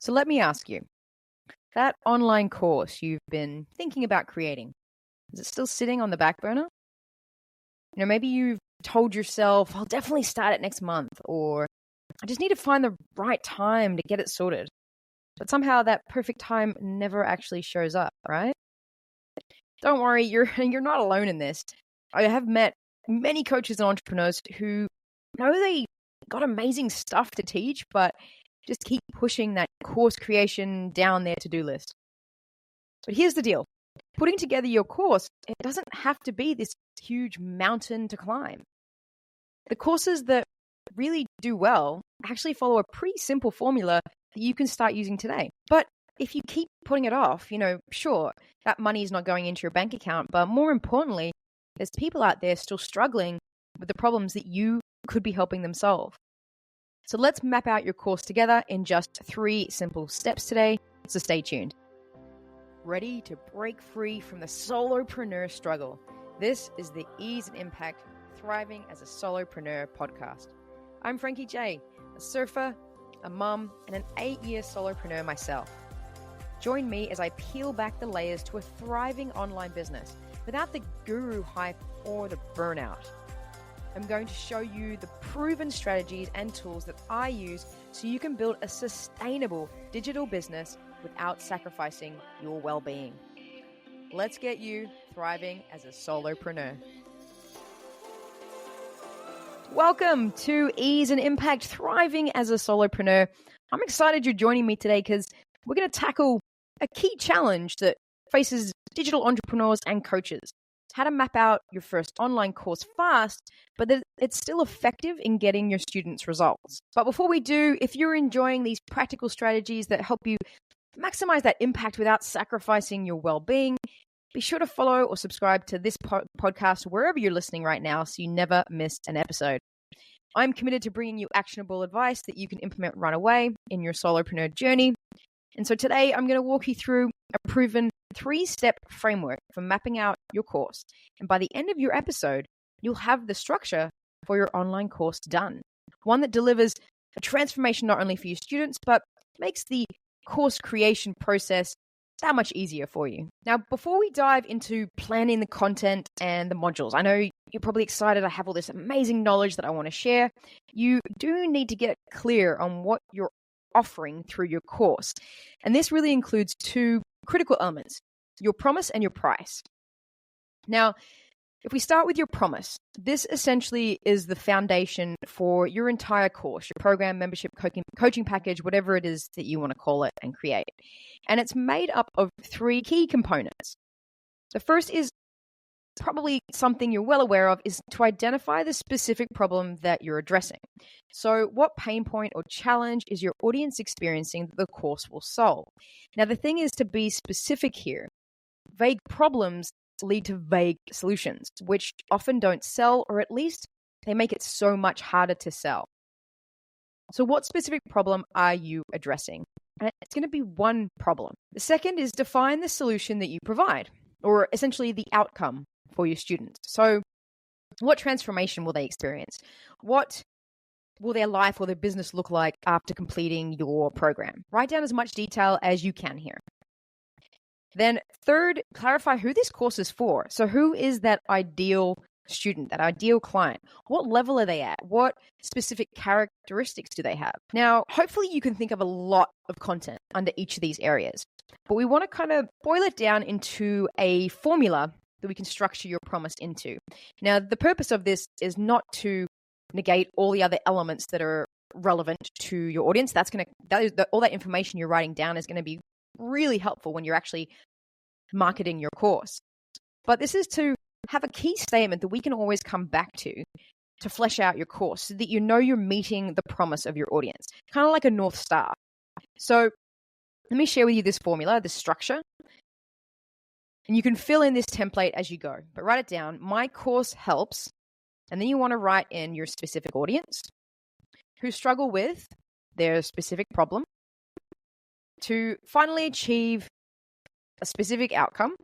So let me ask you, that online course you've been thinking about creating, is it still sitting on the back burner? Maybe you've told yourself, I'll definitely start it next month, or I just need to find the right time to get it sorted. But somehow that perfect time never actually shows up, right? Don't worry, you're not alone in this. I have met many coaches and entrepreneurs who know they got amazing stuff to teach, but just keep pushing that course creation down their to-do list. But here's the deal. Putting together your course, it doesn't have to be this huge mountain to climb. The courses that really do well actually follow a pretty simple formula that you can start using today. But if you keep putting it off, sure, that money is not going into your bank account, but more importantly, there's people out there still struggling with the problems that you could be helping them solve. So let's map out your course together in just 3 simple steps today, so stay tuned. Ready to break free from the solopreneur struggle? This is the Ease and Impact Thriving as a Solopreneur podcast. I'm Frankie J, a surfer, a mum, and an 8-year solopreneur myself. Join me as I peel back the layers to a thriving online business without the guru hype or the burnout. I'm going to show you the proven strategies and tools that I use so you can build a sustainable digital business without sacrificing your well-being. Let's get you thriving as a solopreneur. Welcome to Ease and Impact Thriving as a Solopreneur. I'm excited you're joining me today because we're going to tackle a key challenge that faces digital entrepreneurs and coaches. How to map out your first online course fast, but that it's still effective in getting your students results. But before we do, if you're enjoying these practical strategies that help you maximize that impact without sacrificing your well-being, be sure to follow or subscribe to this podcast wherever you're listening right now so you never miss an episode. I'm committed to bringing you actionable advice that you can implement right away in your solopreneur journey. And so today I'm going to walk you through a proven 3-step framework for mapping out your course. And by the end of your episode, you'll have the structure for your online course done. One that delivers a transformation not only for your students, but makes the course creation process that much easier for you. Now, before we dive into planning the content and the modules, I know you're probably excited. I have all this amazing knowledge that I want to share. You do need to get clear on what you're offering through your course. And this really includes 2 critical elements, your promise and your price. Now, if we start with your promise, this essentially is the foundation for your entire course, your program, membership, coaching package, whatever it is that you want to call it and create. And it's made up of 3 key components. The first is probably something you're well aware of, is to identify the specific problem that you're addressing. So what pain point or challenge is your audience experiencing that the course will solve? Now, the thing is to be specific here. Vague problems lead to vague solutions, which often don't sell, or at least they make it so much harder to sell. So what specific problem are you addressing? And it's going to be one problem. The second is define the solution that you provide, or essentially the outcome for your students. So what transformation will they experience? What will their life or their business look like after completing your program? Write down as much detail as you can here. Then third, clarify who this course is for. So who is that ideal student, that ideal client? What level are they at? What specific characteristics do they have? Now, hopefully you can think of a lot of content under each of these areas, but we want to kind of boil it down into a formula that we can structure your promise into. Now, the purpose of this is not to negate all the other elements that are relevant to your audience. All that information you're writing down is going to be really helpful when you're actually marketing your course. But this is to have a key statement that we can always come back to flesh out your course so that you know you're meeting the promise of your audience, kind of like a North Star. So let me share with you this formula, this structure, and you can fill in this template as you go, but write it down. My course helps, and then you want to write in your specific audience who struggle with their specific problem to finally achieve a specific outcome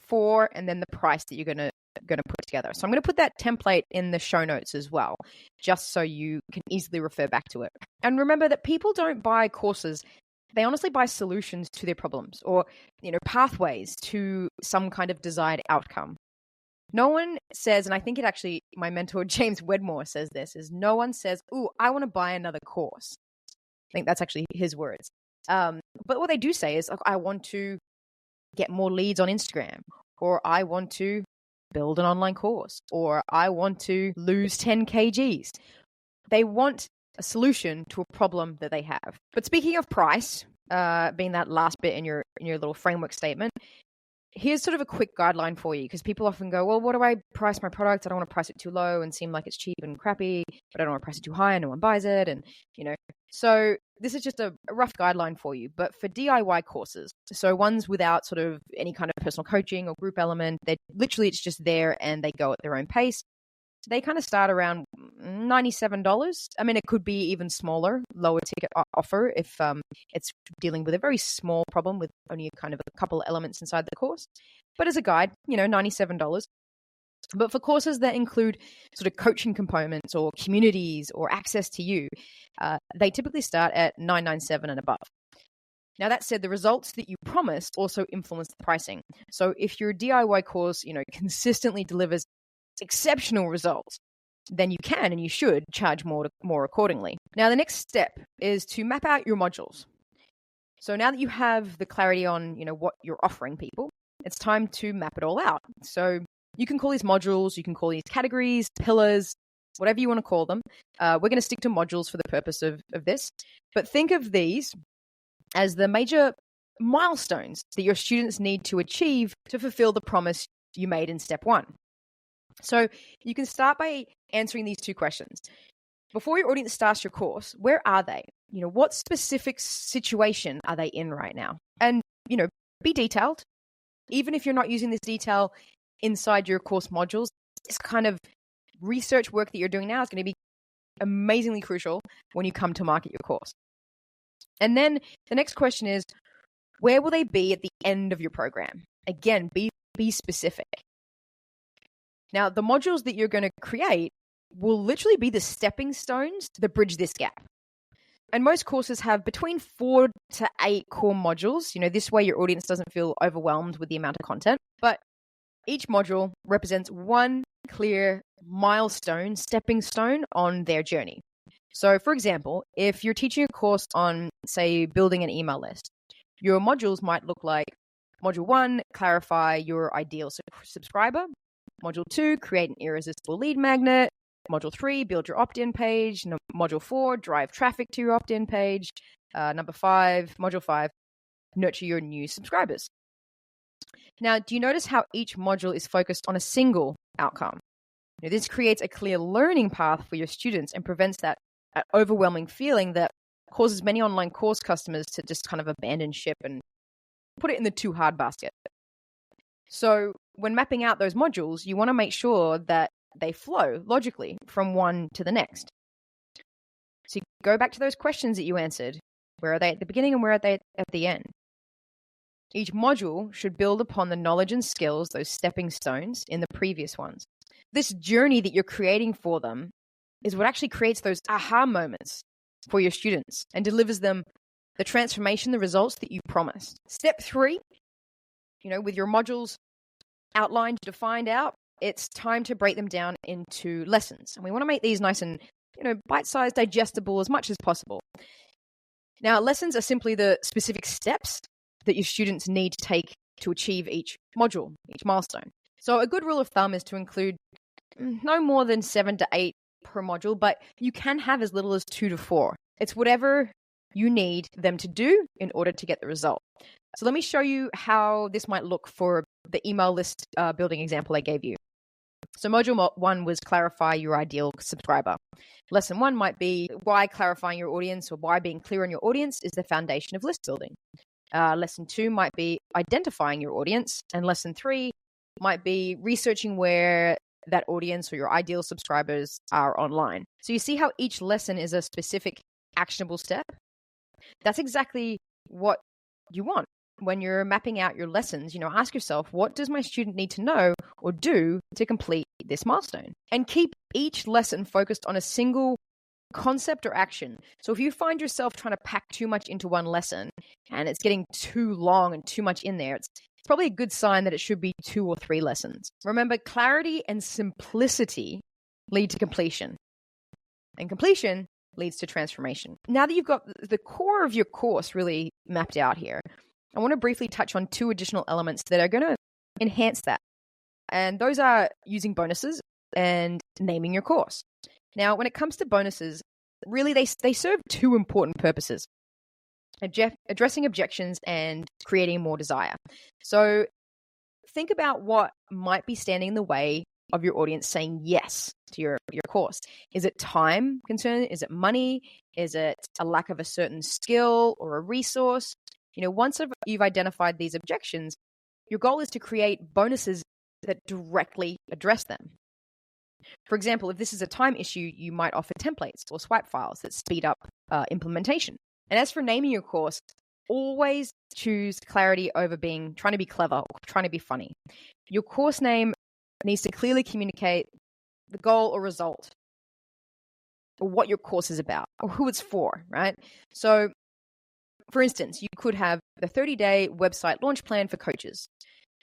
for, and then the price that you're going to put together. So I'm going to put that template in the show notes as well, just so you can easily refer back to it. And remember that people don't buy courses They honestly buy solutions to their problems or, pathways to some kind of desired outcome. No one says, and I think my mentor James Wedmore says this, is no one says, "Ooh, I want to buy another course." I think that's actually his words. But what they do say is, like, I want to get more leads on Instagram, or I want to build an online course, or I want to lose 10 kgs. They want a solution to a problem that they have. But speaking of price, being that last bit in your little framework statement, here's sort of a quick guideline for you, because people often go, well, what do I price my product? I don't want to price it too low and seem like it's cheap and crappy, but I don't want to price it too high and no one buys it. And, so this is just a rough guideline for you. But for DIY courses, so ones without sort of any kind of personal coaching or group element, it's just there and they go at their own pace. They kind of start around $97. I mean, it could be even smaller, lower ticket offer if it's dealing with a very small problem with only kind of a couple of elements inside the course. But as a guide, $97. But for courses that include sort of coaching components or communities or access to you, they typically start at $997 and above. Now, that said, the results that you promise also influence the pricing. So if your DIY course, consistently delivers exceptional results, then you can and you should charge more accordingly. Now, the next step is to map out your modules. So now that you have the clarity on, what you're offering people, it's time to map it all out. So you can call these modules, you can call these categories, pillars, whatever you want to call them. We're going to stick to modules for the purpose of this. But think of these as the major milestones that your students need to achieve to fulfill the promise you made in step 1. So you can start by answering these 2 questions. Before your audience starts your course, where are they? What specific situation are they in right now? And, be detailed. Even if you're not using this detail inside your course modules, this kind of research work that you're doing now is going to be amazingly crucial when you come to market your course. And then the next question is, where will they be at the end of your program? Again, be specific. Now, the modules that you're going to create will literally be the stepping stones that bridge this gap. And most courses have between 4 to 8 core modules. This way your audience doesn't feel overwhelmed with the amount of content. But each module represents one clear milestone, stepping stone on their journey. So, for example, if you're teaching a course on, say, building an email list, your modules might look like Module 1, clarify your ideal subscriber. Module 2, create an irresistible lead magnet. Module 3, build your opt-in page. Module 4, drive traffic to your opt-in page. Module 5, nurture your new subscribers. Now, do you notice how each module is focused on a single outcome? This creates a clear learning path for your students and prevents that overwhelming feeling that causes many online course customers to just kind of abandon ship and put it in the too hard basket. So when mapping out those modules, you want to make sure that they flow logically from one to the next. So you go back to those questions that you answered. Where are they at the beginning and where are they at the end? Each module should build upon the knowledge and skills, those stepping stones, in the previous ones. This journey that you're creating for them is what actually creates those aha moments for your students and delivers them the transformation, the results that you promised. Step 3, with your modules outlined, defined out, it's time to break them down into lessons. And we want to make these nice and, bite-sized, digestible as much as possible. Now, lessons are simply the specific steps that your students need to take to achieve each module, each milestone. So a good rule of thumb is to include no more than 7 to 8 per module, but you can have as little as 2 to 4. It's whatever you need them to do in order to get the result. So let me show you how this might look for the email list building example I gave you. So module 1 was clarify your ideal subscriber. Lesson 1 might be why clarifying your audience or why being clear on your audience is the foundation of list building. Lesson 2 might be identifying your audience. And lesson 3 might be researching where that audience or your ideal subscribers are online. So you see how each lesson is a specific actionable step? That's exactly what you want. When you're mapping out your lessons, ask yourself, what does my student need to know or do to complete this milestone? And keep each lesson focused on a single concept or action. So if you find yourself trying to pack too much into one lesson and it's getting too long and too much in there, it's probably a good sign that it should be 2 or 3 lessons. Remember, clarity and simplicity lead to completion, and completion leads to transformation. Now that you've got the core of your course really mapped out here, I want to briefly touch on 2 additional elements that are going to enhance that. And those are using bonuses and naming your course. Now, when it comes to bonuses, really they serve 2 important purposes: addressing objections and creating more desire. So think about what might be standing in the way of your audience saying yes to your course. Is it time concern? Is it money? Is it a lack of a certain skill or a resource? Once you've identified these objections, your goal is to create bonuses that directly address them. For example, if this is a time issue, you might offer templates or swipe files that speed up implementation. And as for naming your course, always choose clarity over trying to be clever or trying to be funny. Your course name needs to clearly communicate the goal or result, or what your course is about, or who it's for, right? So, for instance, you could have the 30-day website launch plan for coaches.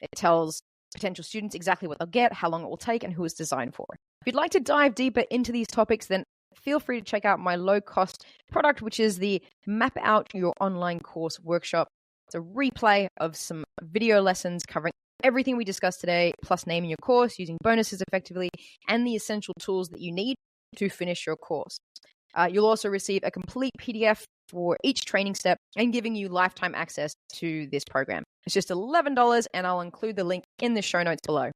It tells potential students exactly what they'll get, how long it will take, and who it's designed for. If you'd like to dive deeper into these topics, then feel free to check out my low-cost product, which is the Map Out Your Online Course workshop. It's a replay of some video lessons covering everything we discussed today, plus naming your course, using bonuses effectively, and the essential tools that you need to finish your course. You'll also receive a complete PDF for each training step and giving you lifetime access to this program. It's just $11, and I'll include the link in the show notes below.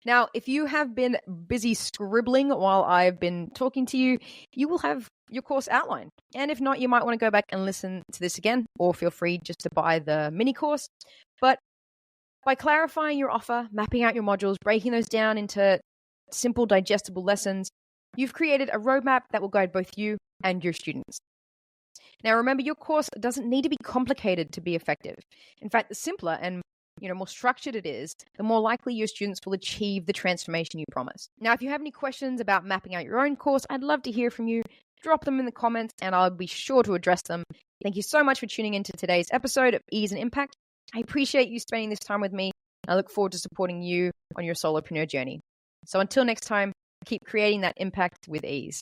Now, if you have been busy scribbling while I've been talking to you, you will have your course outlined. And if not, you might want to go back and listen to this again, or feel free just to buy the mini course. But by clarifying your offer, mapping out your modules, breaking those down into simple, digestible lessons, you've created a roadmap that will guide both you and your students. Now, remember, your course doesn't need to be complicated to be effective. In fact, the simpler and more structured it is, the more likely your students will achieve the transformation you promise. Now, if you have any questions about mapping out your own course, I'd love to hear from you. Drop them in the comments and I'll be sure to address them. Thank you so much for tuning into today's episode of Ease and Impact. I appreciate you spending this time with me. I look forward to supporting you on your solopreneur journey. So until next time, keep creating that impact with ease.